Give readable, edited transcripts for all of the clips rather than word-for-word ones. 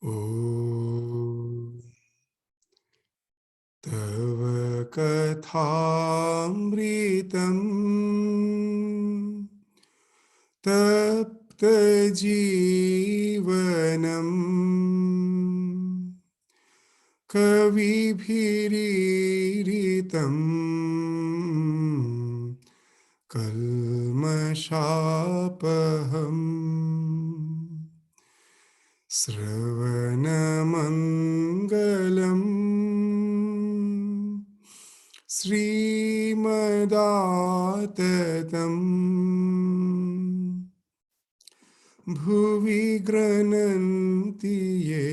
Om Tava Kathamritam Tapta Jeevanam Kavibhiriritam Kalmashapaham Sravanamangalam Srimadatam Bhuvi Grananti Ye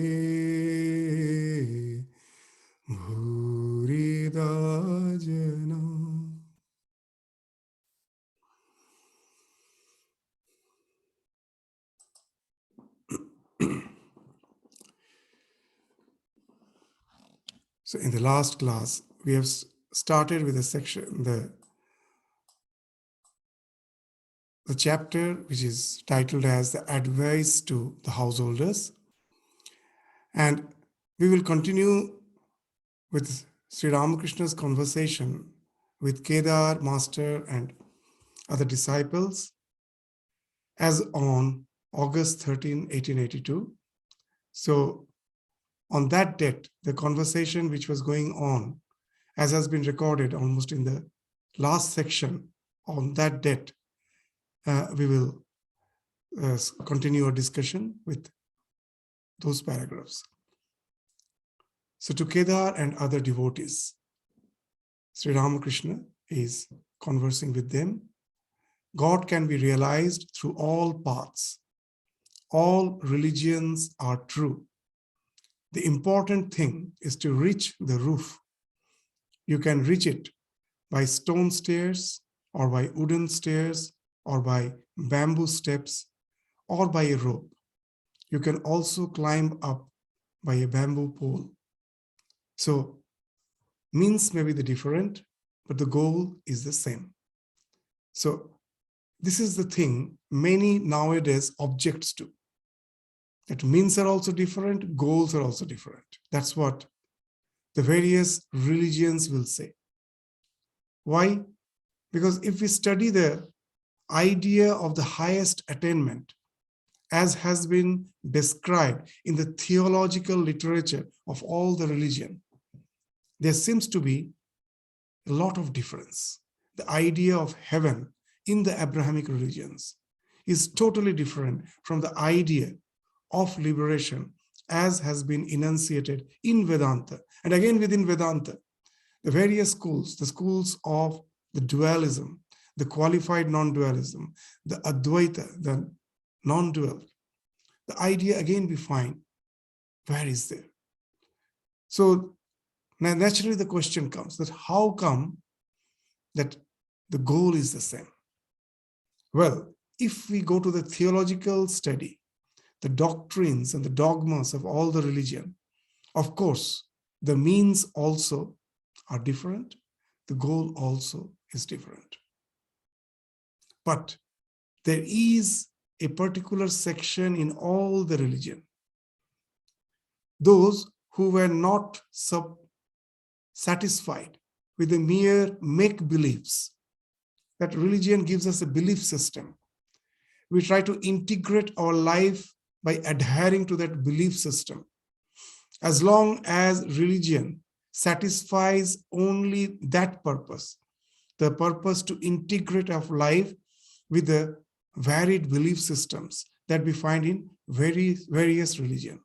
Bhurida Jana. So in the last class, we have started with a section, the chapter which is titled as the advice to the householders. And we will continue with Sri Ramakrishna's conversation with Kedar, Master, and other disciples as on August 13, 1882. So on that date, the conversation which was going on, as has been recorded almost in the last section, on that date, we will continue our discussion with those paragraphs. So to Kedar and other devotees, Sri Ramakrishna is conversing with them. God can be realized through all paths. All religions are true. The important thing is to reach the roof. You can reach it by stone stairs, or by wooden stairs, or by bamboo steps, or by a rope. You can also climb up by a bamboo pole. So, means may be the different, but the goal is the same. So, this is the thing many nowadays objects to. That means are also different, goals are also different. That's what the various religions will say. Why? Because if we study the idea of the highest attainment, as has been described in the theological literature of all the religion, there seems to be a lot of difference. The idea of heaven in the Abrahamic religions is totally different from the idea of liberation as has been enunciated in Vedanta. And again, within Vedanta, the various schools, the schools of the dualism, the qualified non-dualism, the Advaita, the non-dual, the idea again we find, where is there? So now naturally the question comes that how come that the goal is the same? Well, if we go to the theological study, the doctrines and the dogmas of all the religion, of course, the means also are different. The goal also is different. But there is a particular section in all the religion. Those who were not satisfied with the mere make-believes, that religion gives us a belief system. We try to integrate our life by adhering to that belief system. As long as religion satisfies only that purpose, the purpose to integrate our life with the varied belief systems that we find in various religion.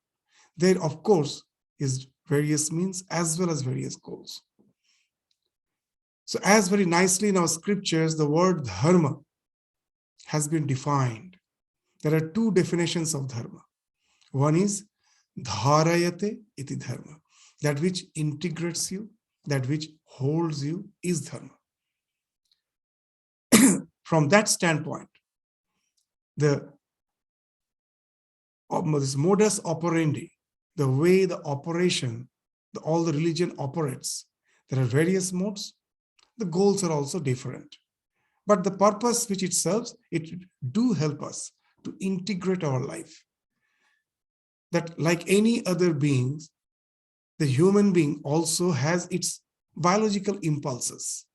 There, of course, is various means as well as various goals. So as very nicely in our scriptures, the word dharma has been defined. There are two definitions of dharma. One is dharayate iti dharma. That which integrates you, that which holds you is dharma. From that standpoint, this modus operandi, the way the operation, all the religion operates, there are various modes. The goals are also different. But the purpose which it serves, it do help us to integrate our life. that like any other beings, the human being also has its biological impulses.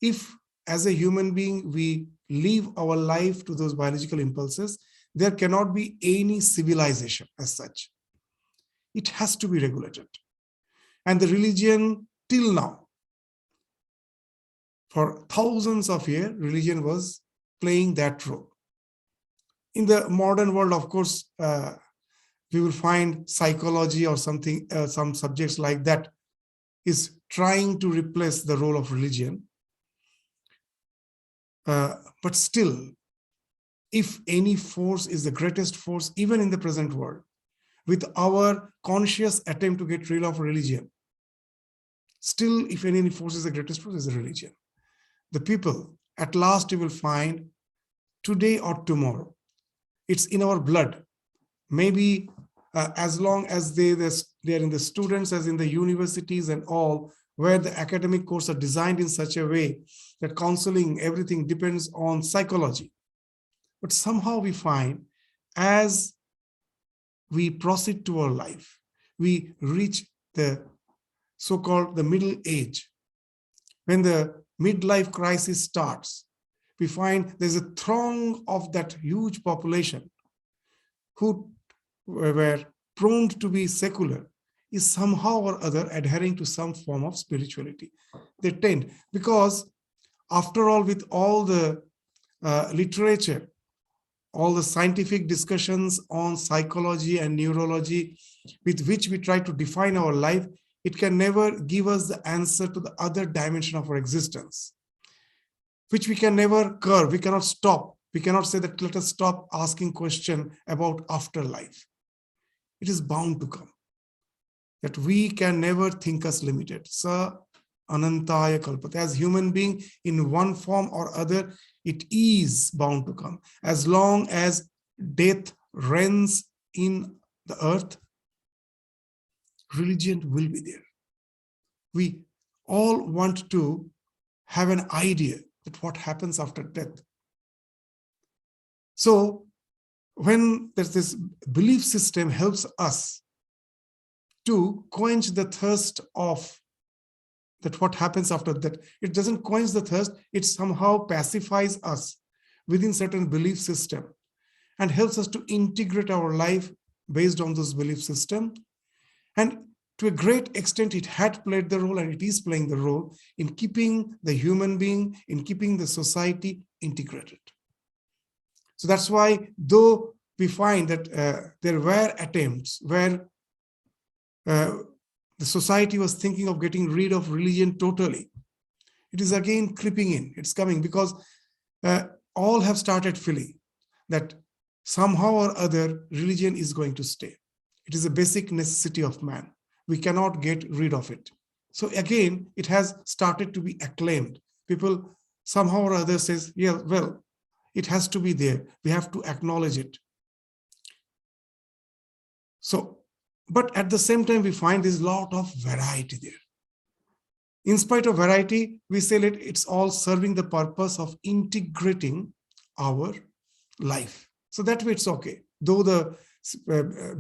If as a human being we live our life to those biological impulses, there cannot be any civilization as such. It has to be regulated. And the religion till now, for thousands of years, religion was playing that role. In the modern world, of course, we will find psychology or something, some subjects like that is trying to replace the role of religion. But still, if any force is the greatest force, even in the present world, with our conscious attempt to get rid of religion, still, if any force is the greatest force, is the religion. The people, at last you will find, today or tomorrow, it's in our blood. Maybe as long as they are in the students, as in the universities and all, where the academic courses are designed in such a way that counseling, everything depends on psychology. But somehow we find, as we proceed to our life, we reach the so-called the middle age. When the midlife crisis starts, we find there's a throng of that huge population who were prone to be secular, is somehow or other adhering to some form of spirituality. They tend, because after all, with all the literature, all the scientific discussions on psychology and neurology with which we try to define our life, it can never give us the answer to the other dimension of our existence, which we can never curb. We cannot stop. We cannot say that let us stop asking questions about afterlife. It is bound to come. That we can never think us limited. Sa anantaya kalpate. As human being, in one form or other, it is bound to come. As long as death reigns in the earth, religion will be there. We all want to have an idea that what happens after death. So when there's this belief system helps us to quench the thirst of that what happens after that. It doesn't quench the thirst, it somehow pacifies us within certain belief system and helps us to integrate our life based on this belief system. And to a great extent, it had played the role and it is playing the role in keeping the human being, in keeping the society integrated. So that's why, though we find that there were attempts where the society was thinking of getting rid of religion totally, it is again creeping in. It's coming because all have started feeling that somehow or other religion is going to stay. It is a basic necessity of man. We cannot get rid of it. So again, it has started to be acclaimed. People somehow or other says, yeah, well, it has to be there. We have to acknowledge it. So, but at the same time, we find there's a lot of variety there. In spite of variety, we say that it's all serving the purpose of integrating our life. So that way it's okay. Though the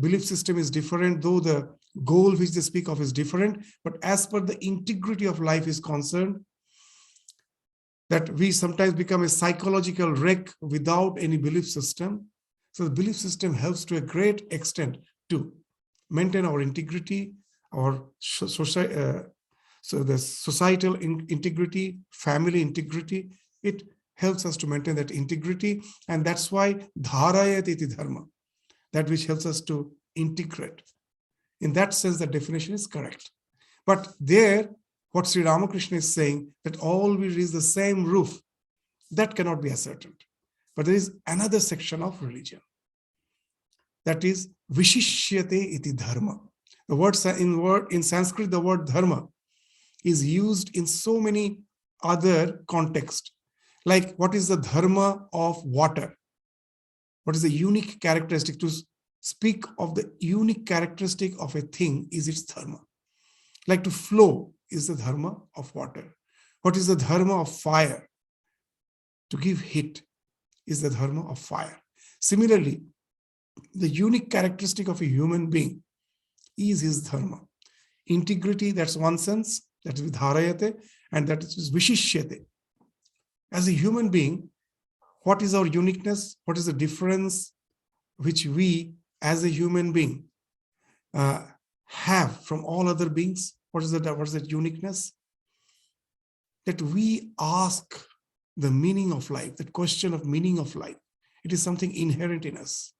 belief system is different, though the goal which they speak of is different, but as per the integrity of life is concerned, that we sometimes become a psychological wreck without any belief system. So the belief system helps to a great extent to maintain our integrity, our so the societal integrity, family integrity. It helps us to maintain that integrity, and that's why dharayat iti dharma, that which helps us to integrate. In that sense, the definition is correct. But there, what Sri Ramakrishna is saying, that all will reach the same roof, that cannot be ascertained. But there is another section of religion. That is Vishishyate iti dharma. The word in Sanskrit, the word dharma is used in so many other contexts. Like, what is the dharma of water? What is the unique characteristic? To speak of the unique characteristic of a thing is its dharma. Like to flow is the dharma of water. What is the dharma of fire? To give heat is the dharma of fire. Similarly, The unique characteristic of a human being is his dharma. Integrity, that's one sense, that is vidharayate, and that is vishishyate. As a human being, what is our uniqueness? What is the difference which we, as a human being, have from all other beings? What is that uniqueness? That we ask the meaning of life, that question of meaning of life. It is something inherent in us.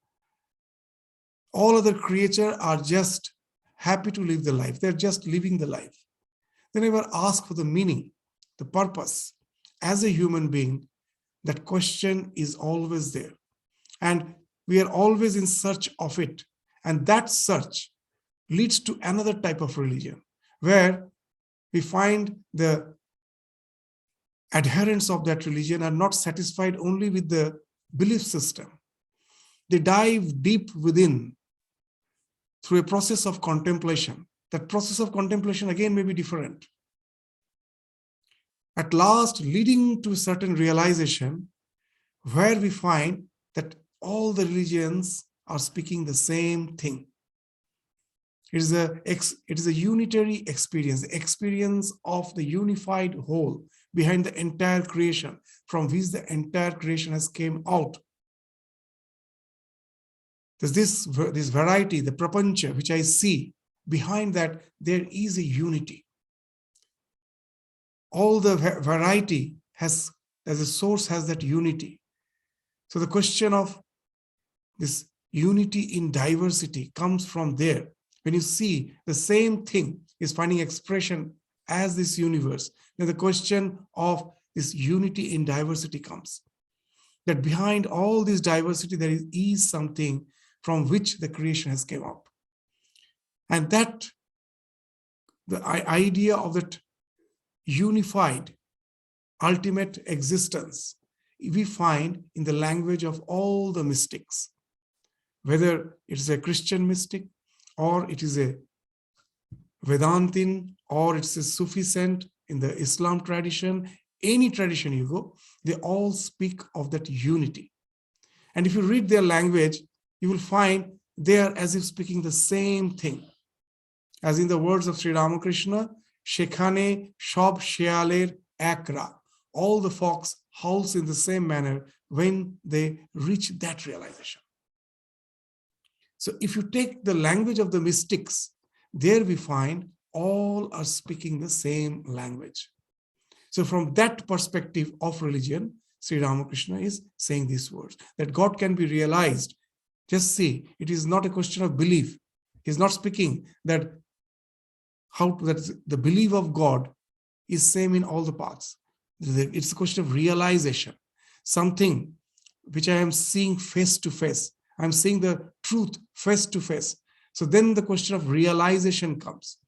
All other creatures are just happy to live the life. They're just living the life. They never ask for the meaning, the purpose. As a human being, that question is always there. And we are always in search of it. And that search leads to another type of religion, where we find the adherents of that religion are not satisfied only with the belief system. They dive deep within through a process of contemplation. That process of contemplation again may be different. At last, leading to a certain realization where we find that all the religions are speaking the same thing. It is a unitary experience, the experience of the unified whole behind the entire creation, from which the entire creation has came out. There's this variety, the prapancha, which I see, behind that there is a unity. All the variety has, as a source, has that unity. So the question of this unity in diversity comes from there. When you see the same thing is finding expression as this universe, then the question of this unity in diversity comes. That behind all this diversity, there is something from which the creation has come out. And that, the idea of that unified ultimate existence, we find in the language of all the mystics, whether it's a Christian mystic, or it is a Vedantin, or it's a Sufi saint in the Islam tradition, any tradition you go, they all speak of that unity. And if you read their language, you will find they are as if speaking the same thing. As in the words of Sri Ramakrishna, Shekhane Shob Shealer Akra. All the fox howls in the same manner when they reach that realization. So if you take the language of the mystics, there we find all are speaking the same language. So from that perspective of religion, Sri Ramakrishna is saying these words, that God can be realized. Just see, it is not a question of belief. He's not speaking that the belief of God is same in all the paths. It's a question of realization, something which I am seeing face to face. I'm seeing the truth face to face. So then the question of realization comes.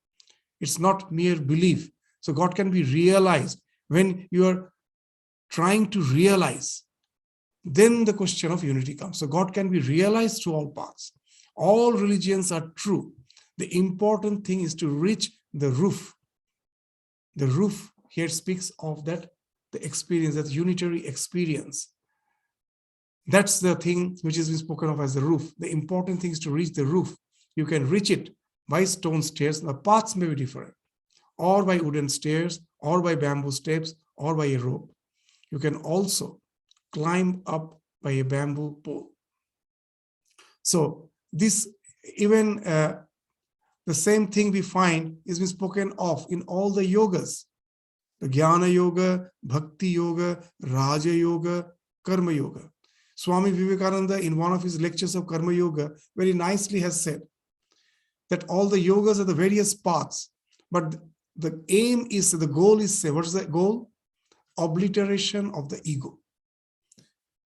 It's not mere belief. So God can be realized when you are trying to realize. Then the question of unity comes. So God can be realized through all paths. All religions are true. The important thing is to reach the roof. The roof here speaks of that, the experience, that unitary experience. That's the thing which has been spoken of as the roof. The important thing is to reach the roof. You can reach it by stone stairs. The paths may be different, or by wooden stairs, or by bamboo steps, or by a rope. You can also climb up by a bamboo pole. So this, even the same thing we find is been spoken of in all the yogas. The Jnana Yoga, Bhakti Yoga, Raja Yoga, Karma Yoga. Swami Vivekananda, in one of his lectures of Karma Yoga, very nicely has said that all the yogas are the various paths, but the aim is, the goal is, what is the goal? Obliteration of the ego.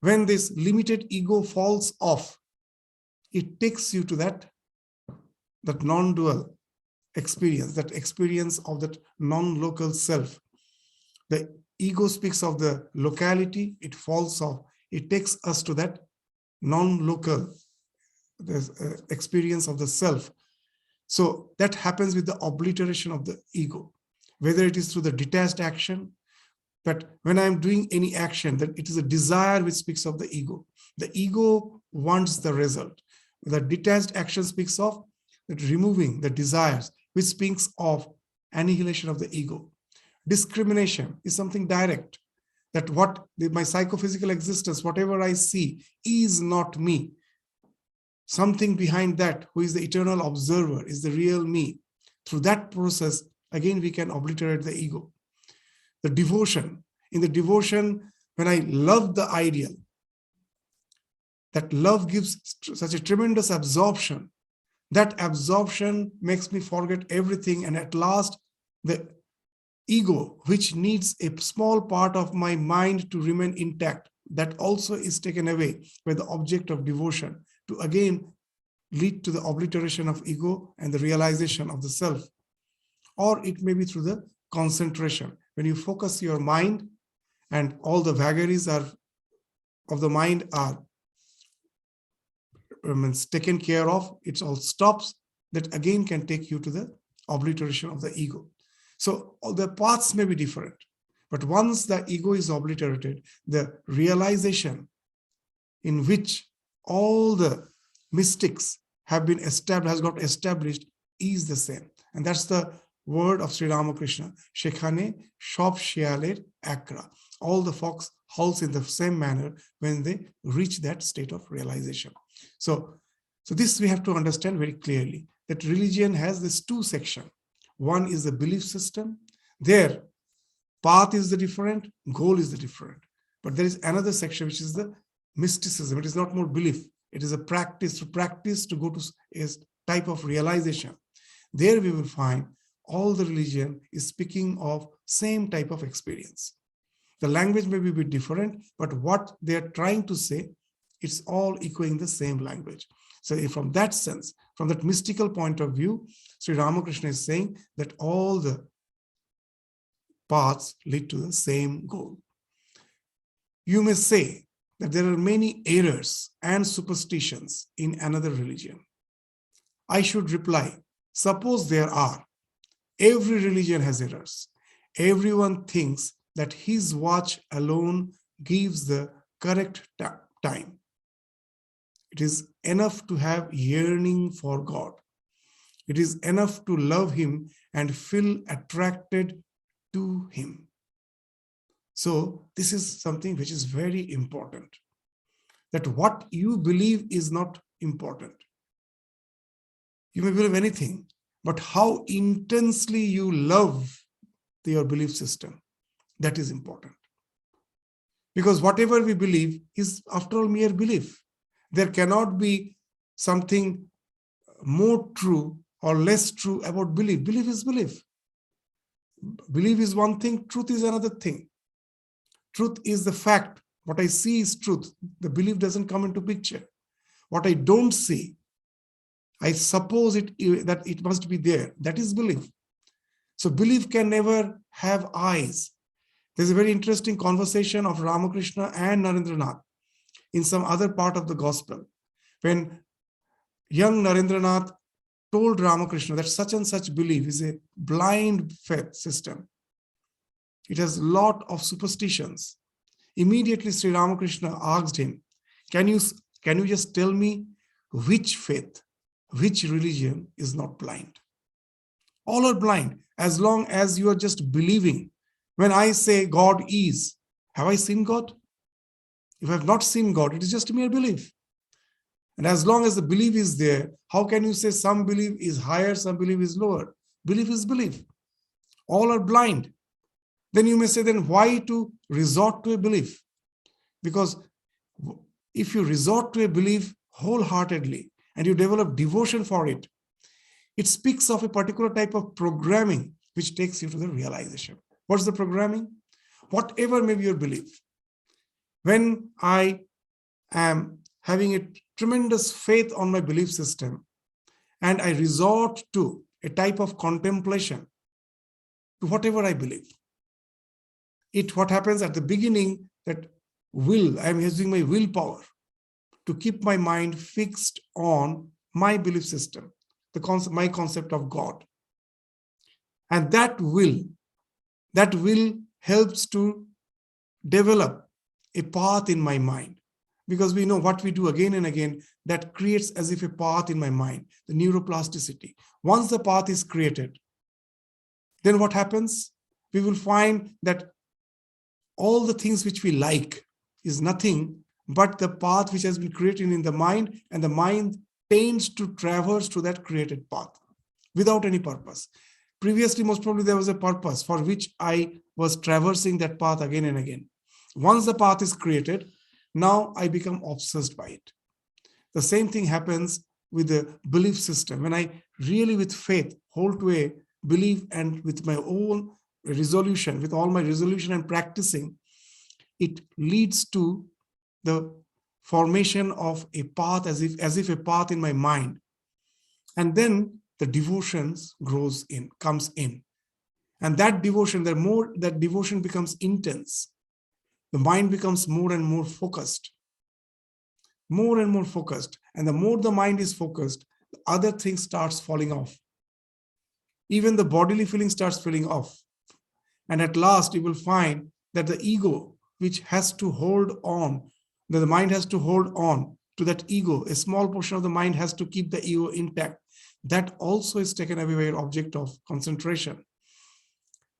When this limited ego falls off, it takes you to that non-dual experience, that experience of that non-local self. The ego speaks of the locality, it falls off. It takes us to that non-local experience of the self. So that happens with the obliteration of the ego, whether it is through the detached action. But when I'm doing any action, that it is a desire which speaks of the ego. The ego wants the result. The detached action speaks of that removing the desires, which speaks of annihilation of the ego. Discrimination is something direct, that my psychophysical existence, whatever I see, is not me. Something behind that, who is the eternal observer, is the real me. Through that process, again, we can obliterate the ego. The devotion. In the devotion, when I love the ideal, that love gives such a tremendous absorption. That absorption makes me forget everything. And at last, the ego, which needs a small part of my mind to remain intact, that also is taken away by the object of devotion to again lead to the obliteration of ego and the realization of the self. Or it may be through the concentration. When you focus your mind and all the vagaries of the mind are taken care of, it all stops, that again can take you to the obliteration of the ego. So all the paths may be different, but once the ego is obliterated, the realization in which all the mystics have been established, has got established, is the same. And that's the word of Sri Ramakrishna. Shekhane shop shealer akra. All the fox howls in the same manner when they reach that state of realization. So this we have to understand very clearly, that religion has this two sections. One is the belief system. There, path is the different, goal is the different. But there is another section, which is the mysticism. It is not more belief. It is a practice to go to a type of realization. There we will find all the religion is speaking of same type of experience. The language may be a bit different, but what they are trying to say, it's all echoing the same language. So from that sense, from that mystical point of view, Sri Ramakrishna is saying that all the paths lead to the same goal. You may say that there are many errors and superstitions in another religion. I should reply, suppose there are. Every religion has errors. Everyone thinks that his watch alone gives the correct time. It is enough to have yearning for God. It is enough to love him and feel attracted to him. So this is something which is very important, that what you believe is not important. You may believe anything, but how intensely you love your belief system, that is important. Because whatever we believe is, after all, mere belief. There cannot be something more true or less true about belief. Belief is belief. Belief is one thing, truth is another thing. Truth is the fact. What I see is truth. The belief doesn't come into picture. What I don't see, I suppose that it must be there. That is belief. So belief can never have eyes. There's a very interesting conversation of Ramakrishna and Narendranath in some other part of the gospel, when young Narendranath told Ramakrishna that such and such belief is a blind faith system. It has a lot of superstitions. Immediately Sri Ramakrishna asked him, can you just tell me which faith, which religion is not blind? All are blind as long as you are just believing. When I say God is, have I seen God? If I have not seen God, it is just a mere belief. And as long as the belief is there, how can you say some belief is higher, some belief is lower? Belief is belief. All are blind. Then you may say, then why to resort to a belief? Because if you resort to a belief wholeheartedly and you develop devotion for it, it speaks of a particular type of programming which takes you to the realization. What's the programming? Whatever may be your belief. When I am having a tremendous faith on my belief system and I resort to a type of contemplation to whatever I believe, what happens at the beginning, that I am using my willpower to keep my mind fixed on my belief system, my concept of God. And that will helps to develop a path in my mind. because we know what we do again and again, that creates as if a path in my mind, the neuroplasticity. Once the path is created, then what happens? We will find that all the things which we like is nothing but the path which has been created in the mind, and the mind tends to traverse to that created path without any purpose. Previously, most probably there was a purpose for which I was traversing that path again and again. Once the path is created, now I become obsessed by it. The same thing happens with the belief system. When I really with faith hold to a belief and with my own resolution, with all my resolution and practicing, it leads to the formation of a path as if a path in my mind. And then the devotions comes in. And that devotion, the more that devotion becomes intense, the mind becomes more and more focused. More and more focused. And the more the mind is focused, the other things starts falling off. Even the bodily feeling starts falling off. And at last, you will find that the ego, which has to hold on, that the mind has to hold on to that ego, a small portion of the mind has to keep the ego intact. That also is taken away by your object of concentration.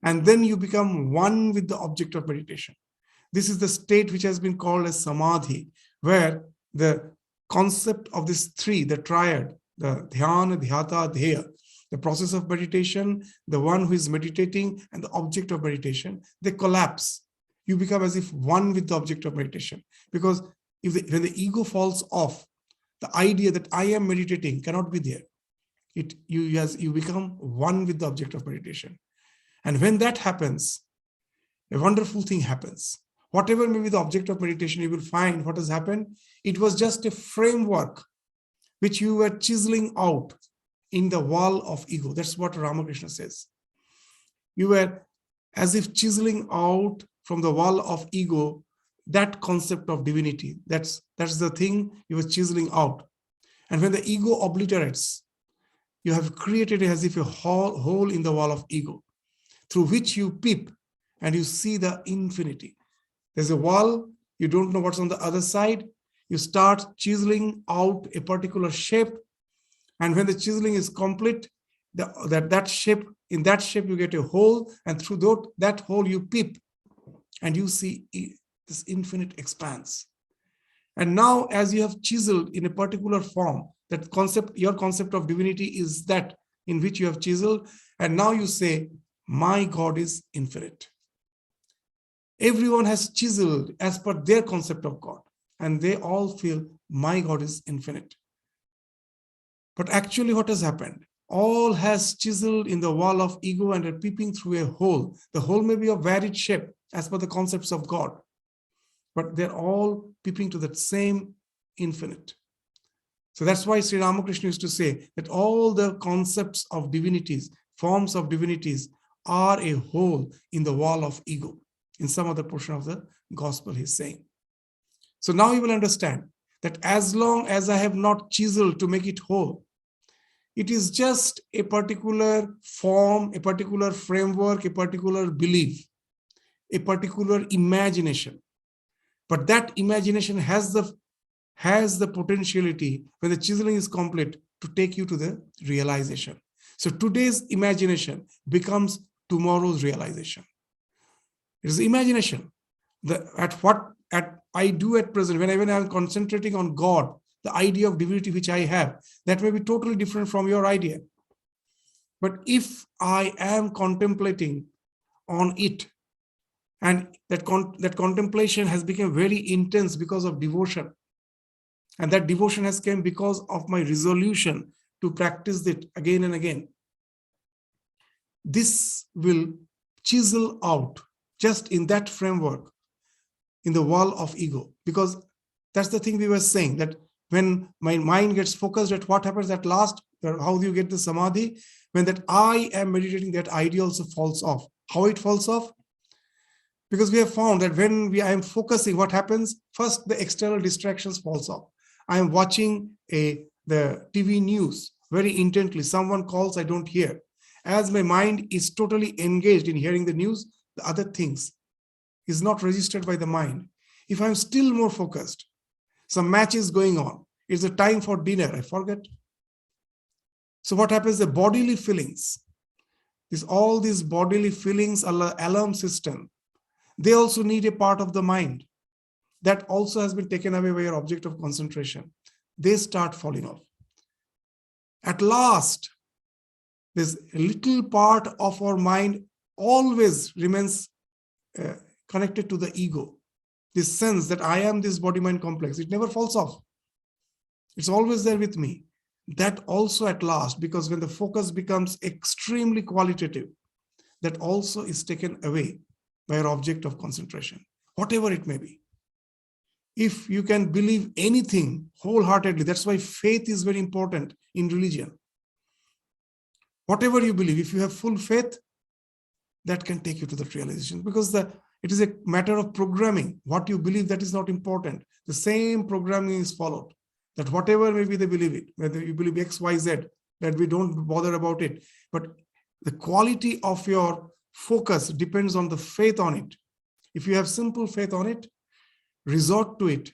And then you become one with the object of meditation. This is the state which has been called as Samadhi, where the concept of this three, the triad, the dhyana, dhyata, dheya, the process of meditation, the one who is meditating, and the object of meditation, they collapse. You become as if one with the object of meditation. Because when the ego falls off, the idea that I am meditating cannot be there. You become one with the object of meditation. And when that happens, a wonderful thing happens. Whatever may be the object of meditation, you will find what has happened. It was just a framework which you were chiseling out in the wall of ego. That's what Ramakrishna says. You were as if chiseling out from the wall of ego that concept of divinity. That's the thing you were chiseling out. And when the ego obliterates, you have created as if a hole in the wall of ego, through which you peep and you see the infinity. There's a wall, you don't know what's on the other side. You start chiseling out a particular shape. And when the chiseling is complete, that shape, in that shape you get a hole, and through that hole you peep and you see this infinite expanse. And now as you have chiseled in a particular form, that concept, your concept of divinity is that in which you have chiseled, and now you say, my God is infinite. Everyone has chiseled as per their concept of God, and they all feel my God is infinite. But actually what has happened? All has chiseled in the wall of ego and are peeping through a hole. The hole may be of varied shape as per the concepts of God, but they're all peeping to that same infinite. So that's why Sri Ramakrishna used to say that all the concepts of divinities, forms of divinities, are a hole in the wall of ego. In some other portion of the gospel, he's saying. So now you will understand that as long as I have not chiseled to make it whole, it is just a particular form, a particular framework, a particular belief, a particular imagination. But that imagination has the potentiality, when the chiseling is complete, to take you to the realization. So today's imagination becomes tomorrow's realization. It is imagination. I do at present, when I'm concentrating on God, the idea of divinity which I have, that may be totally different from your idea. But if I am contemplating on it, and that contemplation has become very intense because of devotion, and that devotion has come because of my resolution to practice it again and again, this will chisel out just in that framework, in the wall of ego. Because that's the thing we were saying, that when my mind gets focused at what happens at last, how do you get the Samadhi? When that I am meditating, that idea also falls off. How it falls off? Because we have found that when I am focusing, what happens? First, the external distractions falls off. I am watching the TV news very intently. Someone calls, I don't hear. As my mind is totally engaged in hearing the news, the other things is not registered by the mind. If I'm still more focused, Some match is going on. It's the time for dinner. I forget. So what happens? The bodily feelings, all these bodily feelings are alarm system. They also need a part of the mind. That also has been taken away by your object of concentration. They start falling off. At last, this little part of our mind always remains connected to the ego. This sense that I am this body-mind complex. It never falls off. It's always there with me. That also at last, because when the focus becomes extremely qualitative, that also is taken away by your object of concentration, whatever it may be. If you can believe anything wholeheartedly, that's why faith is very important in religion. Whatever you believe, if you have full faith, that can take you to that realization, because it is a matter of programming. What you believe, that is not important. The same programming is followed. That whatever maybe they believe it, whether you believe X, Y, Z, that we don't bother about it. But the quality of your focus depends on the faith on it. If you have simple faith on it, resort to it.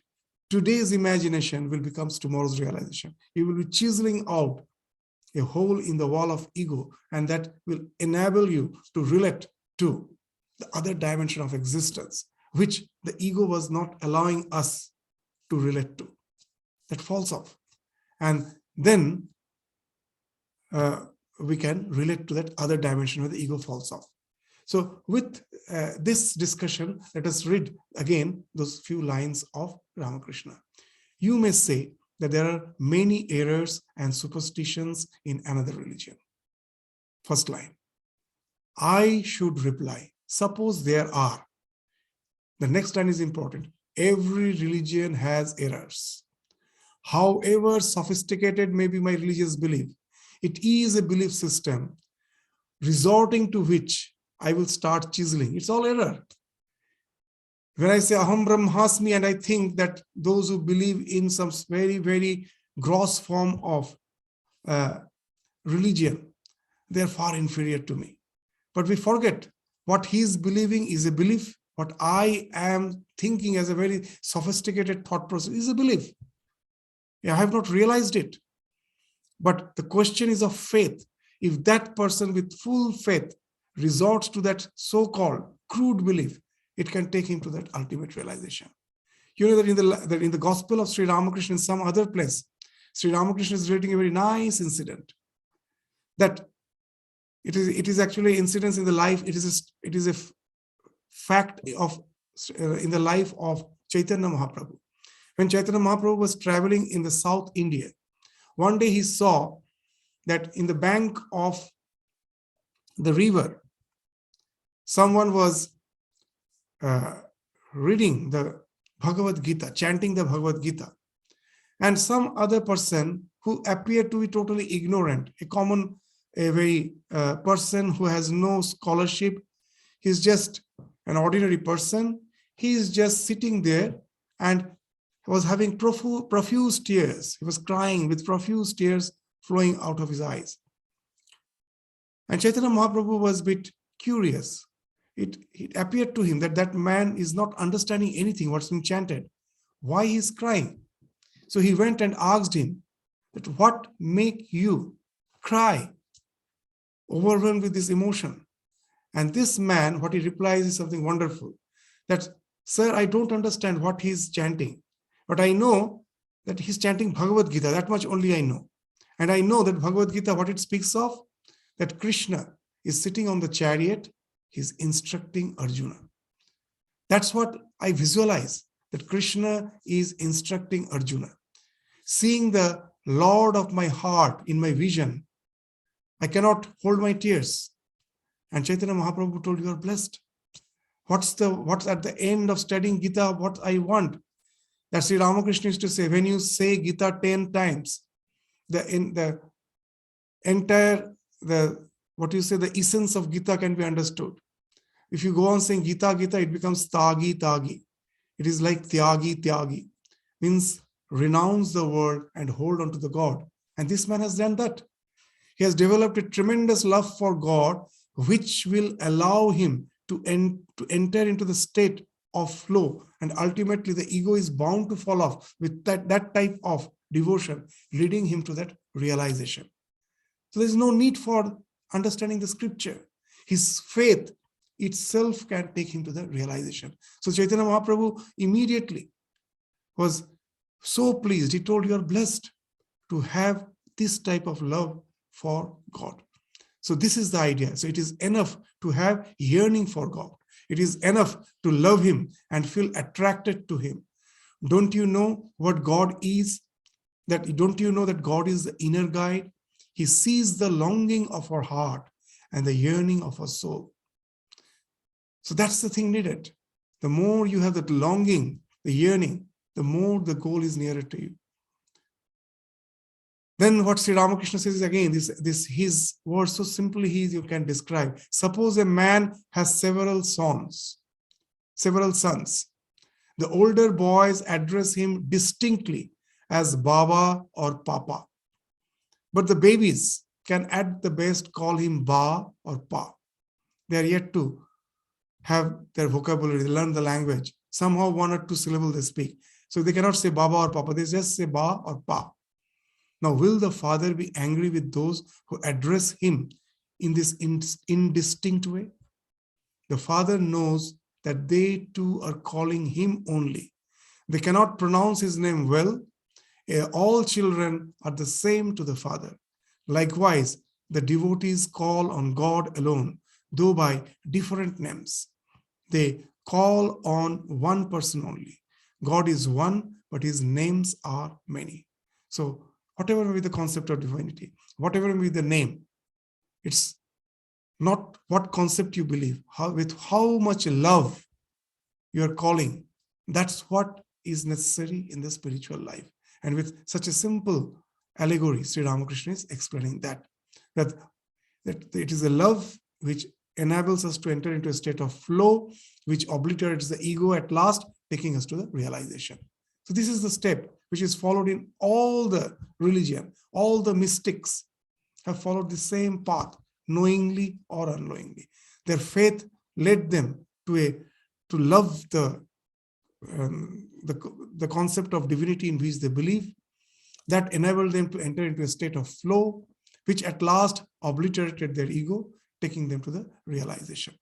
Today's imagination will become tomorrow's realization. You will be chiseling out a hole in the wall of ego, and that will enable you to relate to the other dimension of existence, which the ego was not allowing us to relate to. That falls off. And then we can relate to that other dimension where the ego falls off. So with this discussion, let us read again those few lines of Ramakrishna. You may say that there are many errors and superstitions in another religion. First line. I should reply, suppose there are. The next line is important. Every religion has errors. However sophisticated may be my religious belief, it is a belief system resorting to which I will start chiseling. It's all error. When I say Aham Brahmasmi, and I think that those who believe in some very, very gross form of religion, they're far inferior to me. But we forget what he's believing is a belief. What I am thinking as a very sophisticated thought process is a belief. I have not realized it. But the question is of faith. If that person with full faith resorts to that so-called crude belief, it can take him to that ultimate realization. You know that in the Gospel of Sri Ramakrishna, in some other place, Sri Ramakrishna is relating a very nice incident. That it is actually incidents in the life. It is a fact of in the life of Chaitanya Mahaprabhu. When Chaitanya Mahaprabhu was traveling in the South India, one day he saw that in the bank of the river, someone was reading the Bhagavad Gita, chanting the Bhagavad Gita. And some other person who appeared to be totally ignorant, a very person who has no scholarship, he's just an ordinary person. He is just sitting there and was having profuse tears. He was crying with profuse tears flowing out of his eyes. And Chaitanya Mahaprabhu was a bit curious. It appeared to him that that man is not understanding anything what's being chanted. Why he is crying? So he went and asked him that what make you cry, overwhelmed with this emotion? And this man, what he replies is something wonderful. That, sir, I don't understand what he's chanting, but I know that he's chanting Bhagavad Gita. That much only I know. And I know that Bhagavad Gita, what it speaks of, that Krishna is sitting on the chariot, he's instructing Arjuna. That's what I visualize, that Krishna is instructing Arjuna. Seeing the Lord of my heart in my vision, I cannot hold my tears. And Chaitanya Mahaprabhu told, you are blessed. What's at the end of studying Gita, what I want? That Sri Ramakrishna used to say, when you say Gita 10 times, the essence of Gita can be understood. If you go on saying Gita, it becomes Tagi. It is like Tyagi. Means renounce the world and hold on to the God. And this man has done that. He has developed a tremendous love for God, which will allow him to enter into the state of flow. And ultimately, the ego is bound to fall off with that type of devotion, leading him to that realization. So there's no need for understanding the scripture. His faith itself can take him to the realization. So Chaitanya Mahaprabhu immediately was so pleased. He told, you are blessed to have this type of love for God. So this is the idea. So it is enough to have yearning for God. It is enough to love him and feel attracted to him. Don't you know what God is? Don't you know that God is the inner guide? He sees the longing of our heart and the yearning of our soul. So that's the thing needed. The more you have that longing, the yearning, the more the goal is nearer to you. Then what Sri Ramakrishna says is again, his words so simply you can describe. Suppose a man has several sons. The older boys address him distinctly as Baba or Papa. But the babies can at the best call him Ba or Pa. They are yet to have their vocabulary, they learn the language. Somehow 1 or 2 syllables they speak. So they cannot say Baba or Papa, they just say Ba or Pa. Now, will the father be angry with those who address him in this indistinct way? The father knows that they too are calling him only. They cannot pronounce his name well. All children are the same to the father. Likewise, the devotees call on God alone, though by different names. They call on one person only. God is one, but his names are many. So, whatever may be the concept of divinity, whatever may be the name, it's not what concept you believe, with how much love you are calling. That's what is necessary in the spiritual life. And with such a simple allegory, Sri Ramakrishna is explaining that it is a love which enables us to enter into a state of flow, which obliterates the ego at last, taking us to the realization. So this is the step which is followed in all the religion. All the mystics have followed the same path, knowingly or unknowingly. Their faith led them to love the concept of divinity in which they believe. That enabled them to enter into a state of flow, which at last obliterated their ego, taking them to the realization.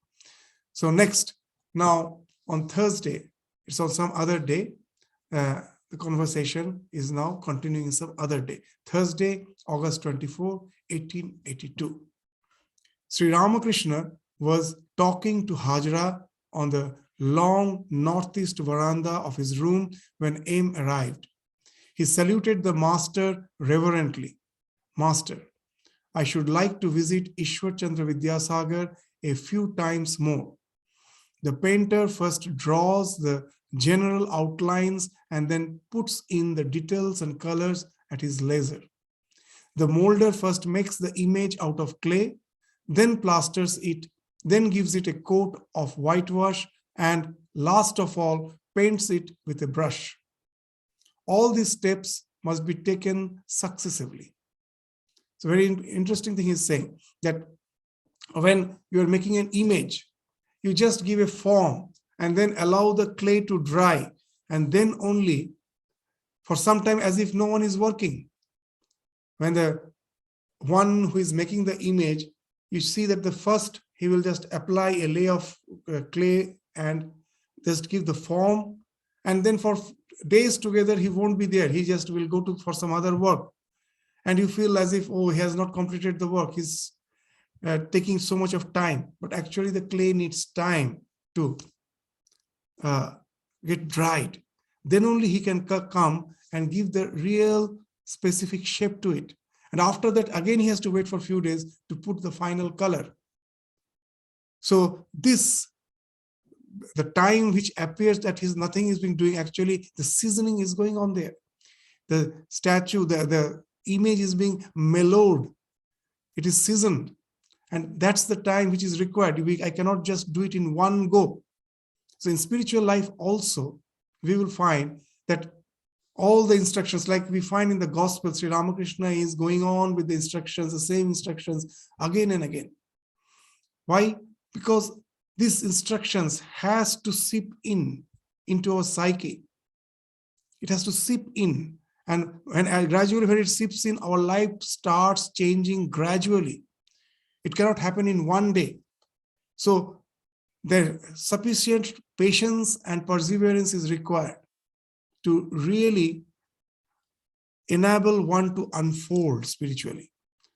So next, now on Thursday, it's on some other day, the conversation is now continuing some other day. Thursday, August 24, 1882. Sri Ramakrishna was talking to Hajra on the long northeast veranda of his room when Aim arrived. He saluted the master reverently. Master, I should like to visit Ishwar Chandra Vidyasagar a few times more. The painter first draws the general outlines and then puts in the details and colors at his leisure. The molder first makes the image out of clay, then plasters it, then gives it a coat of whitewash, and last of all, paints it with a brush. All these steps must be taken successively. So very interesting thing he's saying, that when you are making an image, you just give a form and then allow the clay to dry, and then only for some time as if no one is working. When the one who is making the image, you see that the first he will just apply a layer of clay and just give the form, and then for days together he won't be there. He just will go for some other work, and you feel as if, oh, he has not completed the work. He's taking so much of time, but actually the clay needs time to get dried. Then only he can come and give the real specific shape to it. And after that, again, he has to wait for a few days to put the final color. So the time which appears that nothing is being doing, actually the seasoning is going on there. The statue, the image is being mellowed. It is seasoned. And that's the time which is required. I cannot just do it in one go. So in spiritual life also, we will find that all the instructions, like we find in the Gospel, Sri Ramakrishna is going on with the instructions, the same instructions again and again. Why? Because these instructions has to seep into our psyche. It has to seep in. And gradually when it seeps in, our life starts changing gradually. It cannot happen in one day. So there sufficient patience and perseverance is required to really enable one to unfold spiritually.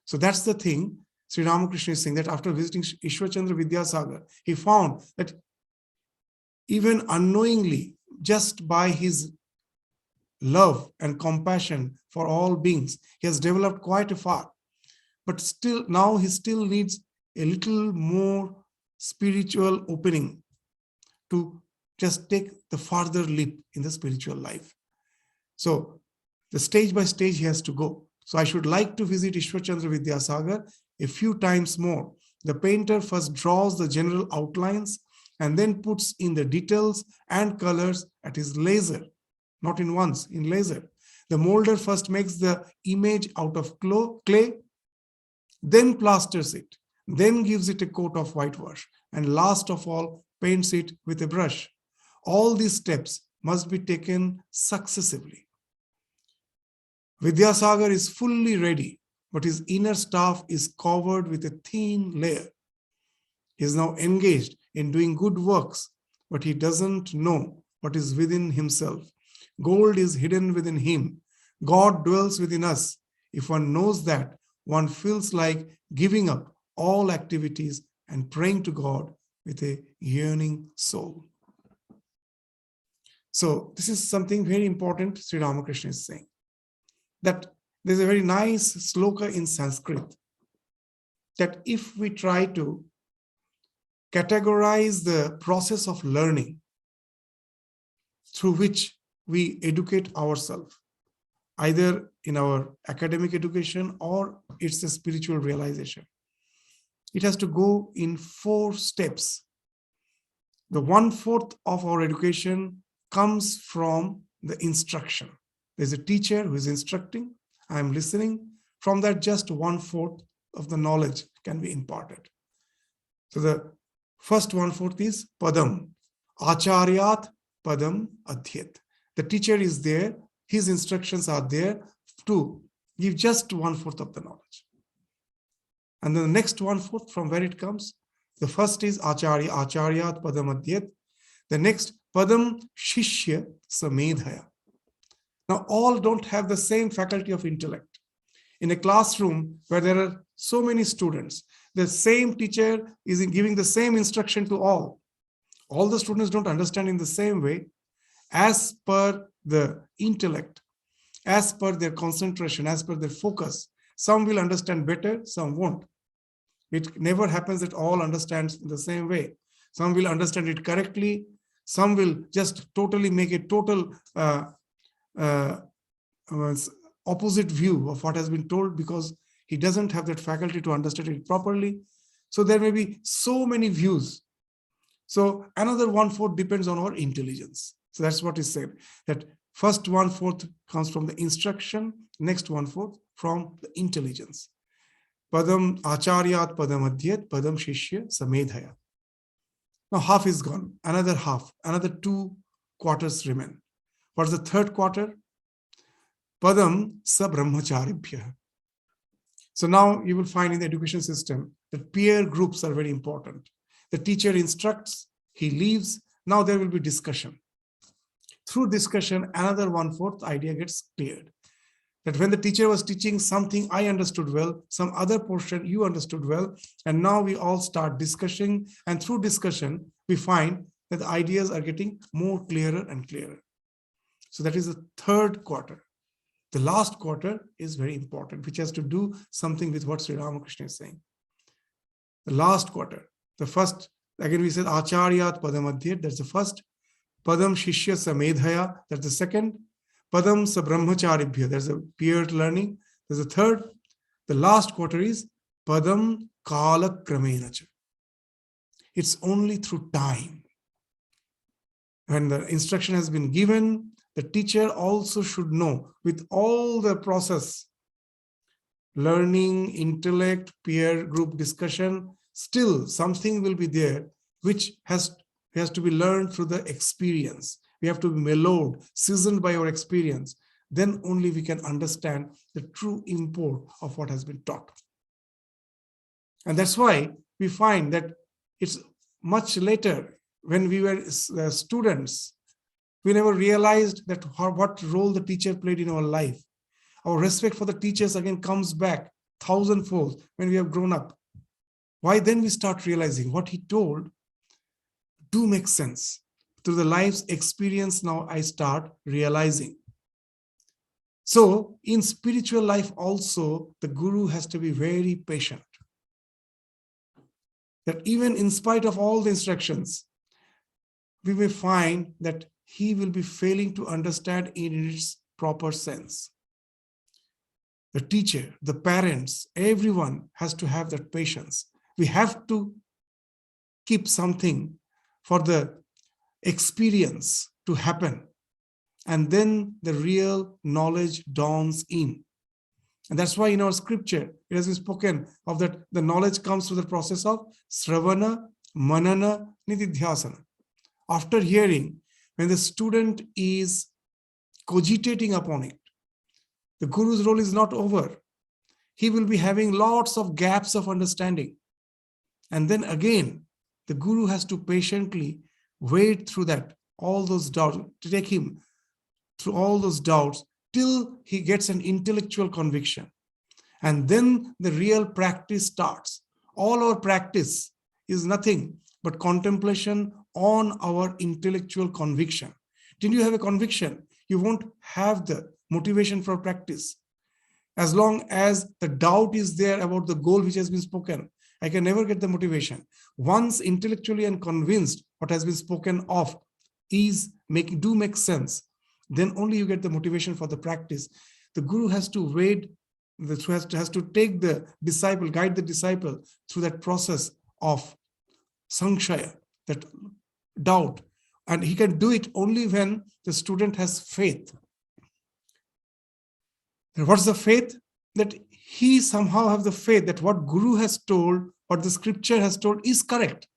So that's the thing Sri Ramakrishna is saying, that after visiting Ishwarchandra Vidyasagar, he found that even unknowingly, just by his love and compassion for all beings, he has developed quite a far. But still, now he still needs a little more spiritual opening to just take the further leap in the spiritual life. So the stage by stage he has to go. So I should like to visit Ishwarchandra Vidyasagar a few times more. The painter first draws the general outlines and then puts in the details and colors at his leisure, not in once, in leisure. The molder first makes the image out of clay, then plasters it, then gives it a coat of whitewash, and last of all, paints it with a brush. All these steps must be taken successively. Vidyasagar is fully ready, but his inner staff is covered with a thin layer. He is now engaged in doing good works, but he doesn't know what is within himself. Gold is hidden within him. God dwells within us. If one knows that, one feels like giving up all activities and praying to God with a yearning soul. So this is something very important Sri Ramakrishna is saying. That there's a very nice sloka in Sanskrit that if we try to categorize the process of learning through which we educate ourselves, either in our academic education or it's a spiritual realization, it has to go in 4 steps. The 1/4 of our education comes from the instruction. There's a teacher who is instructing, I am listening. From that, just 1/4 of the knowledge can be imparted. So the first 1/4 is padam. Acharyat padam adhyat. The teacher is there, his instructions are there to give just 1/4 of the knowledge. And then the next 1/4 from where it comes, the first is acharyat padam adhyat. The next, padam shishya samedhaya. Now, all don't have the same faculty of intellect. In a classroom where there are so many students, the same teacher is giving the same instruction to all. All the students don't understand in the same way as per the intellect, as per their concentration, as per their focus. Some will understand better, some won't. It never happens that all understand in the same way. Some will understand it correctly. Some will just totally make a total opposite view of what has been told because he doesn't have that faculty to understand it properly. So there may be so many views. So another 1/4 depends on our intelligence. So that's what is said, that first 1/4 comes from the instruction, next 1/4 from the intelligence. Padam acharyat padam adhyat padam shishya samedhaya. Now half is gone, another half, another 2 quarters remain. What's the third quarter? Padam sa brahmacharibhya. So now you will find in the education system that peer groups are very important. The teacher instructs, he leaves, now there will be discussion. Through discussion, another 1/4 idea gets cleared. That when the teacher was teaching something I understood well, some other portion you understood well, and now we all start discussing, and through discussion, we find that the ideas are getting more clearer and clearer. So that is the third quarter. The last quarter is very important, which has to do something with what Sri Ramakrishna is saying. The last quarter, the first, again we said acharyat padam adhyat, that's the first. Padam shishya samedhaya, that's the second. Padam sa brahmacharibhya, there's a peer learning. There's a third. The last quarter is padam kala kramenacha. It's only through time. When the instruction has been given, the teacher also should know with all the process, learning, intellect, peer group discussion, still something will be there which has to be learned through the experience. We have to be mellowed, seasoned by our experience. Then only we can understand the true import of what has been taught. And that's why we find that it's much later, when we were students, we never realized that what role the teacher played in our life. Our respect for the teachers again comes back thousandfold when we have grown up. Why then we start realizing what he told do make sense. Through the life's experience, now I start realizing. So in spiritual life also, the guru has to be very patient. That even in spite of all the instructions, we may find that he will be failing to understand in its proper sense. The teacher, the parents, everyone has to have that patience. We have to keep something for the experience to happen. And then the real knowledge dawns in. And that's why in our scripture, it has been spoken of that the knowledge comes through the process of Sravana, Manana, Nididhyasana. After hearing, when the student is cogitating upon it, the guru's role is not over. He will be having lots of gaps of understanding. And then again, the guru has to patiently wade through that, all those doubts, to take him through all those doubts till he gets an intellectual conviction. And then the real practice starts. All our practice is nothing but contemplation on our intellectual conviction. Till you have a conviction, you won't have the motivation for practice. As long as the doubt is there about the goal which has been spoken, I can never get the motivation. Once intellectually and convinced what has been spoken of do make sense, then only you get the motivation for the practice. The guru has to has to take the disciple, guide the disciple through that process of sanshaya, that doubt. And he can do it only when the student has faith. And what's the faith? That he somehow have the faith that what guru has told, what the scripture has told is correct.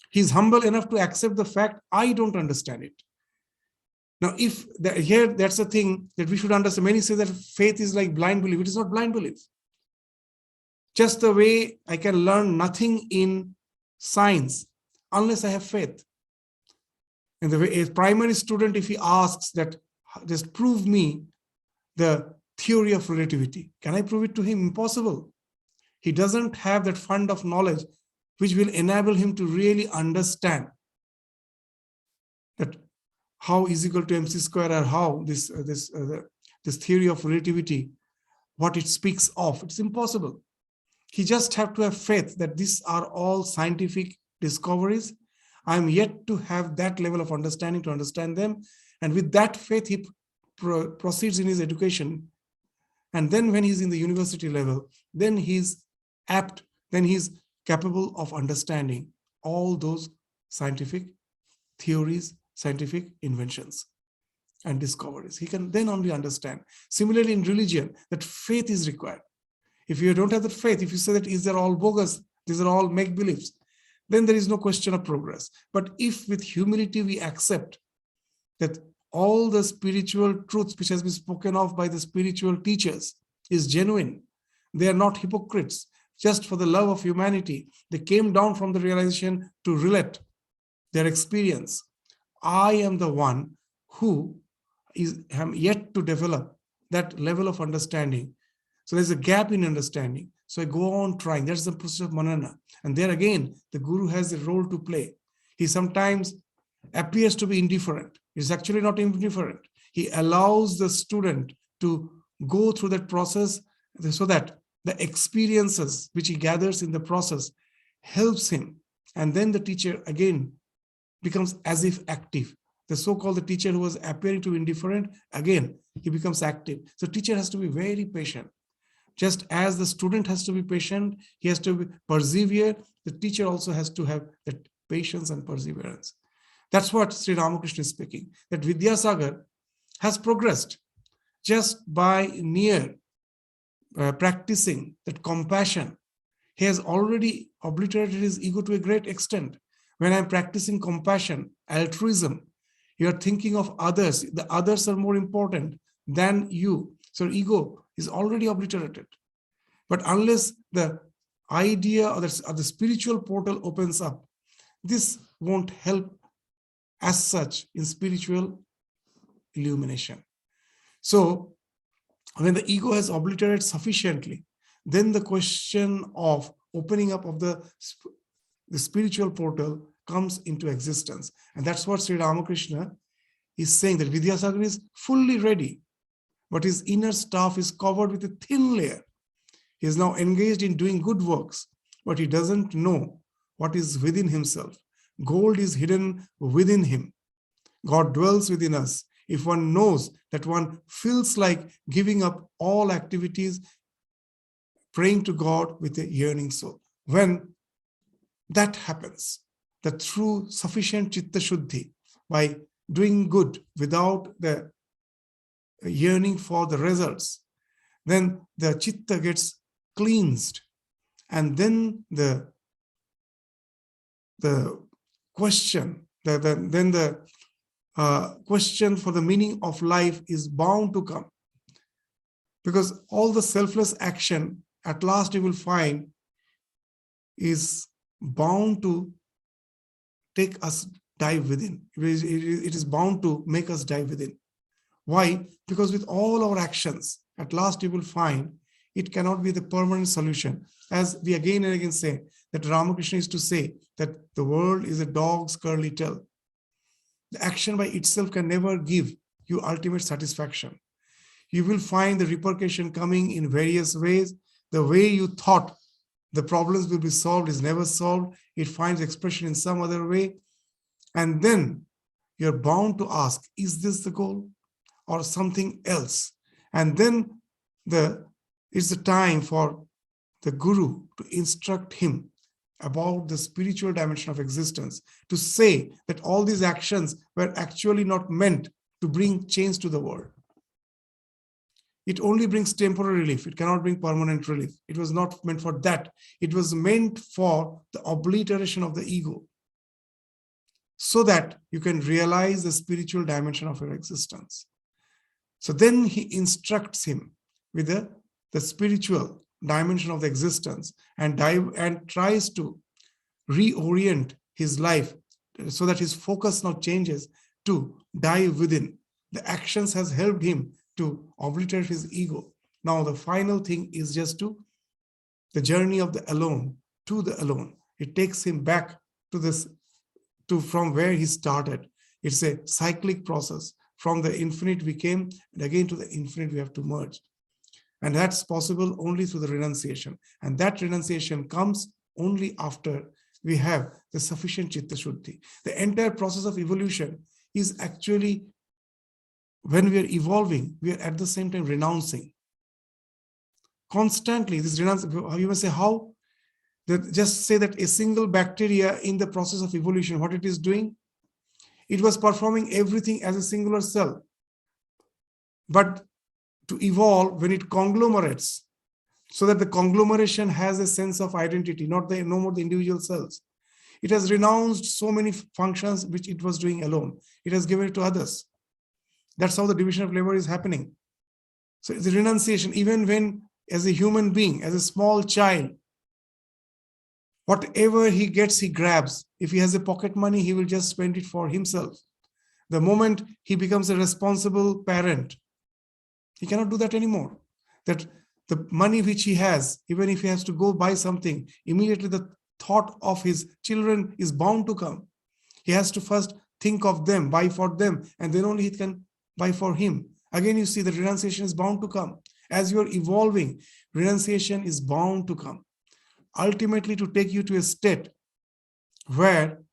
He's humble enough to accept the fact, I don't understand it. Now, that's the thing that we should understand. Many say that faith is like blind belief. It is not blind belief. Just the way I can learn nothing in science unless I have faith. And the way a primary student, if he asks that, just prove me the theory of relativity, can I prove it to him? Impossible. He doesn't have that fund of knowledge which will enable him to really understand that how is equal to mc square, or how this theory of relativity, what it speaks of. It's impossible. He just have to have faith that these are all scientific discoveries. I am yet to have that level of understanding to understand them. And with that faith, he proceeds in his education. And then when he's in the university level, then he's apt, then he's capable of understanding all those scientific theories, scientific inventions and discoveries. He can then only understand. Similarly, in religion, that faith is required. If you don't have that faith, if you say that these are all bogus, these are all make-believes, then there is no question of progress. But if with humility we accept that all the spiritual truths which has been spoken of by the spiritual teachers is genuine, they are not hypocrites, just for the love of humanity, they came down from the realization to relate their experience. I am the one who am yet to develop that level of understanding. So there's a gap in understanding. So I go on trying. That's the process of manana. And there again, the guru has a role to play. He sometimes appears to be indifferent. He's actually not indifferent. He allows the student to go through that process so that the experiences which he gathers in the process helps him. And then the teacher again becomes as if active. The so-called the teacher who was appearing to be indifferent, again, he becomes active. So teacher has to be very patient. Just as the student has to be patient, he has to persevere, the teacher also has to have that patience and perseverance. That's what Sri Ramakrishna is speaking, that Vidyasagar has progressed just by mere practicing that compassion. He has already obliterated his ego to a great extent. When I'm practicing compassion, altruism, you're thinking of others. The others are more important than you. So ego is already obliterated. But unless the idea or the spiritual portal opens up, this won't help as such in spiritual illumination. So when the ego has obliterated sufficiently, then the question of opening up of the spiritual portal comes into existence. And that's what Sri Ramakrishna is saying, that Vidyasagar is fully ready, but his inner staff is covered with a thin layer. He is now engaged in doing good works, but he doesn't know what is within himself. Gold is hidden within him. God dwells within us. If one knows that one feels like giving up all activities, praying to God with a yearning soul. When that happens, that through sufficient chitta shuddhi, by doing good without the yearning for the results, then the chitta gets cleansed. And then the question, the question for the meaning of life is bound to come. Because all the selfless action, at last you will find, is bound to take us dive within. It is bound to make us dive within. Why? Because with all our actions, at last you will find it cannot be the permanent solution. As we again and again say, that Ramakrishna is to say that the world is a dog's curly tail. The action by itself can never give you ultimate satisfaction. You will find the repercussion coming in various ways. The way you thought the problems will be solved is never solved. It finds expression in some other way. And then you're bound to ask, is this the goal or something else? And then it's the time for the guru to instruct him about the spiritual dimension of existence, to say that all these actions were actually not meant to bring change to the world. It only brings temporary relief. It cannot bring permanent relief. It was not meant for that. It was meant for the obliteration of the ego, so that you can realize the spiritual dimension of your existence. So then he instructs him with the spiritual dimension of the existence and tries to reorient his life so that his focus now changes to dive within. The actions has helped him to obliterate his ego. Now the final thing is just the journey of the alone to the alone. It takes him back to from where he started. It's a cyclic process. From the infinite we came, and again to the infinite we have to merge. And that's possible only through the renunciation. And that renunciation comes only after we have the sufficient chitta shuddhi. The entire process of evolution is actually, when we are evolving, we are at the same time renouncing. Constantly, this renunciation, you may say, how? Just say that a single bacteria in the process of evolution, what it is doing? It was performing everything as a singular cell. But to evolve, when it conglomerates, so that the conglomeration has a sense of identity, no more the individual cells. It has renounced so many functions which it was doing alone. It has given it to others. That's how the division of labor is happening. So it's a renunciation, even when, as a human being, as a small child, whatever he gets, he grabs. If he has a pocket money, he will just spend it for himself. The moment he becomes a responsible parent, he cannot do that anymore. That the money which he has, even if he has to go buy something, immediately the thought of his children is bound to come. He has to first think of them, buy for them, and then only he can buy for him. Again, you see the renunciation is bound to come. As you are evolving, renunciation is bound to come. Ultimately, to take you to a state where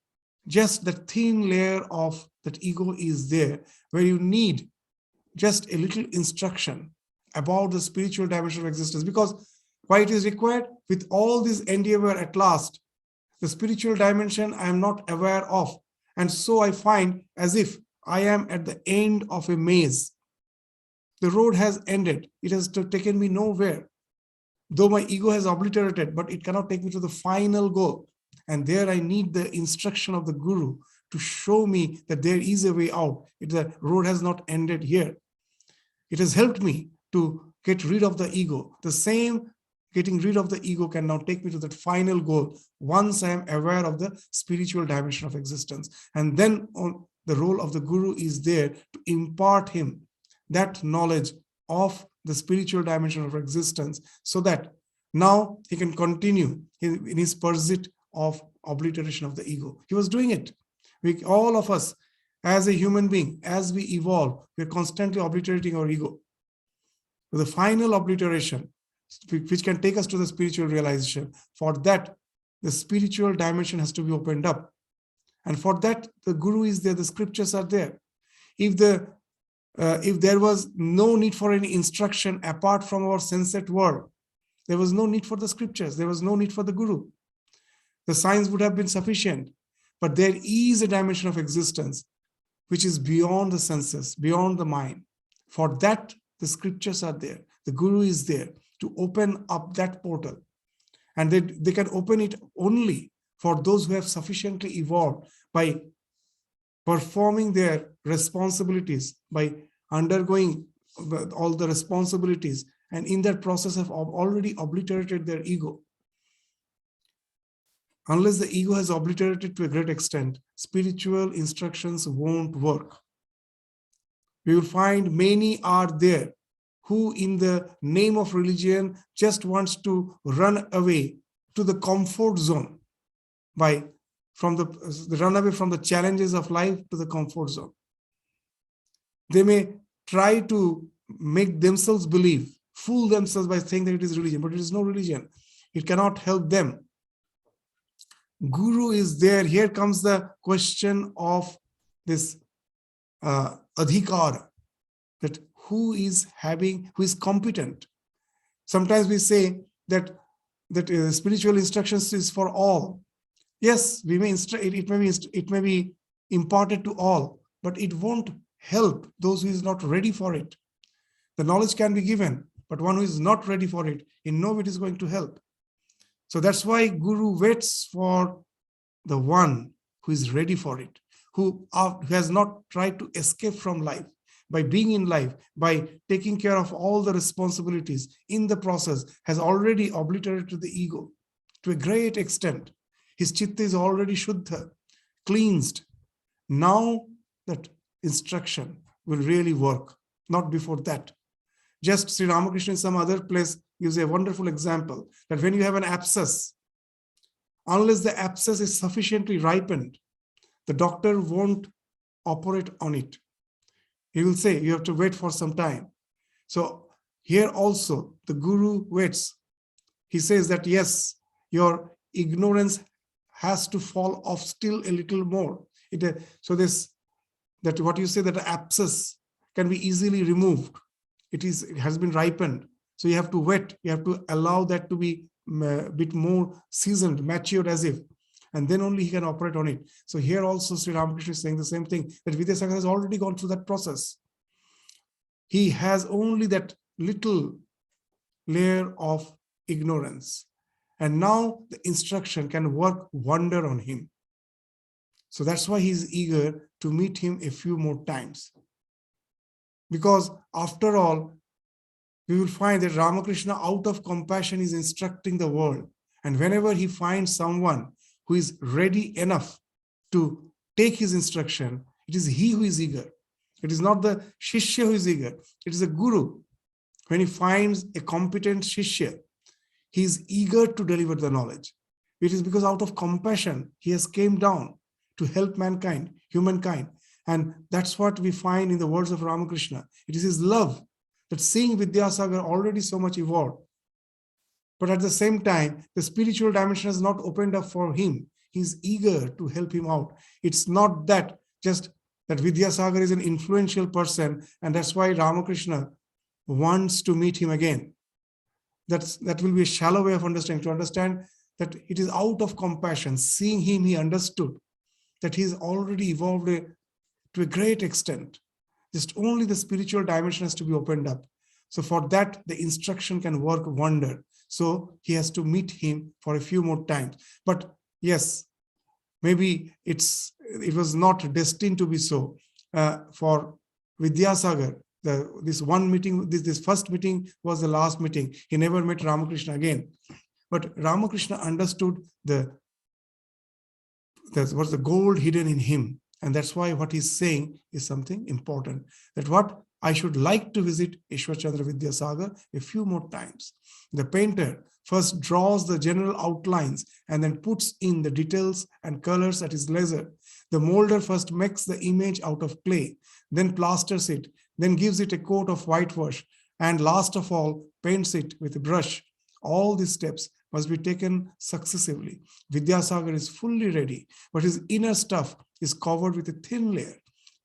just the thin layer of that ego is there, where you need just a little instruction about the spiritual dimension of existence. Because why it is required? With all this endeavor, at last, the spiritual dimension I am not aware of. And so I find as if I am at the end of a maze. The road has ended. It has taken me nowhere. Though my ego has obliterated, but it cannot take me to the final goal. And there I need the instruction of the Guru to show me that there is a way out. The road has not ended here. It has helped me to get rid of the ego. The same getting rid of the ego can now take me to that final goal once I am aware of the spiritual dimension of existence. And then the role of the Guru is there to impart him that knowledge of the spiritual dimension of existence, so that now he can continue in his pursuit of obliteration of the ego. He was doing it. All of us, as a human being, as we evolve, we're constantly obliterating our ego. The final obliteration, which can take us to the spiritual realization, for that, the spiritual dimension has to be opened up. And for that, the Guru is there, the scriptures are there. If there was no need for any instruction apart from our sensate world, there was no need for the scriptures, there was no need for the Guru. The science would have been sufficient. But there is a dimension of existence which is beyond the senses, beyond the mind. For that, the scriptures are there. The Guru is there to open up that portal. And they can open it only for those who have sufficiently evolved by performing their responsibilities, by undergoing all the responsibilities, and in that process have already obliterated their ego. Unless the ego has obliterated to a great extent, spiritual instructions won't work. We will find many are there who in the name of religion just wants to run away to the comfort zone run away from the challenges of life to the comfort zone. They may try to make themselves believe, fool themselves by saying that it is religion, but it is no religion. It cannot help them. Guru is there. Here comes the question of this adhikar, that who is competent. Sometimes we say that spiritual instructions is for all. Yes, it may be imparted to all, but it won't help those who is not ready for it. The knowledge can be given, but one who is not ready for it, in no way it is going to help. So that's why Guru waits for the one who is ready for it, who has not tried to escape from life by being in life, by taking care of all the responsibilities in the process, has already obliterated the ego to a great extent. His chitta is already shuddha, cleansed. Now that instruction will really work, not before that. Just Sri Ramakrishna in some other place gives a wonderful example that when you have an abscess, unless the abscess is sufficiently ripened, the doctor won't operate on it. He will say, you have to wait for some time. So here also, the Guru waits. He says that, yes, your ignorance has to fall off still a little more. What you say, that the abscess can be easily removed. It has been ripened. So you have to wait. You have to allow that to be a bit more seasoned, matured as if, and then only he can operate on it. So here also Sri Ramakrishna is saying the same thing, that Vidyasagar has already gone through that process. He has only that little layer of ignorance. And now the instruction can work wonder on him. So that's why he's eager to meet him a few more times. Because after all, we will find that Ramakrishna, out of compassion, is instructing the world. And whenever he finds someone who is ready enough to take his instruction, it is he who is eager. It is not the Shishya who is eager. It is a Guru. When he finds a competent Shishya, he is eager to deliver the knowledge. It is because out of compassion, he has came down to help mankind, humankind. And that's what we find in the words of Ramakrishna. It is his love that seeing Vidyasagar already so much evolved, but at the same time, the spiritual dimension has not opened up for him. He's eager to help him out. It's not that just that Vidyasagar is an influential person, and that's why Ramakrishna wants to meet him again. That will be a shallow way of understanding. To understand that it is out of compassion. Seeing him, he understood that he's already evolved to a great extent. Just only the spiritual dimension has to be opened up. So for that, the instruction can work wonder. So he has to meet him for a few more times. But Yes, maybe it was not destined to be so. For Vidyasagar, this one meeting, this first meeting was the last meeting. He never met Ramakrishna again. But Ramakrishna understood what's the gold hidden in him. And that's why what he's saying is something important. That what I should like to visit Ishwar Chandra Vidyasagar a few more times. The painter first draws the general outlines and then puts in the details and colors at his leisure. The molder first makes the image out of clay, then plasters it, then gives it a coat of whitewash, and last of all, paints it with a brush. All these steps must be taken successively. Vidyasagar is fully ready, but his inner stuff is covered with a thin layer.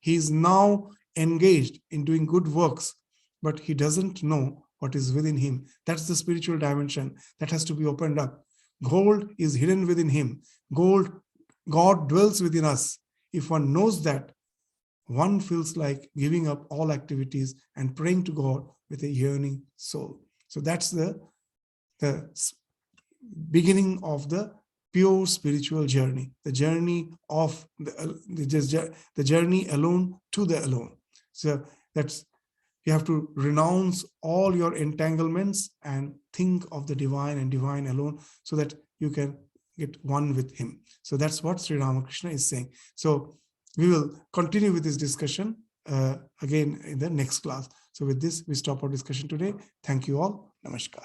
He is now engaged in doing good works, but he doesn't know what is within him. That's the spiritual dimension that has to be opened up. Gold is hidden within him. God dwells within us. If one knows that, one feels like giving up all activities and praying to God with a yearning soul. So that's the beginning of the pure spiritual journey, the journey of the journey alone to the alone. So that's, you have to renounce all your entanglements and think of the divine and divine alone, so that you can get one with him. So that's what Sri Ramakrishna is saying. So we will continue with this discussion again in the next class. So with this, we stop our discussion today. Thank you all. Namaskar.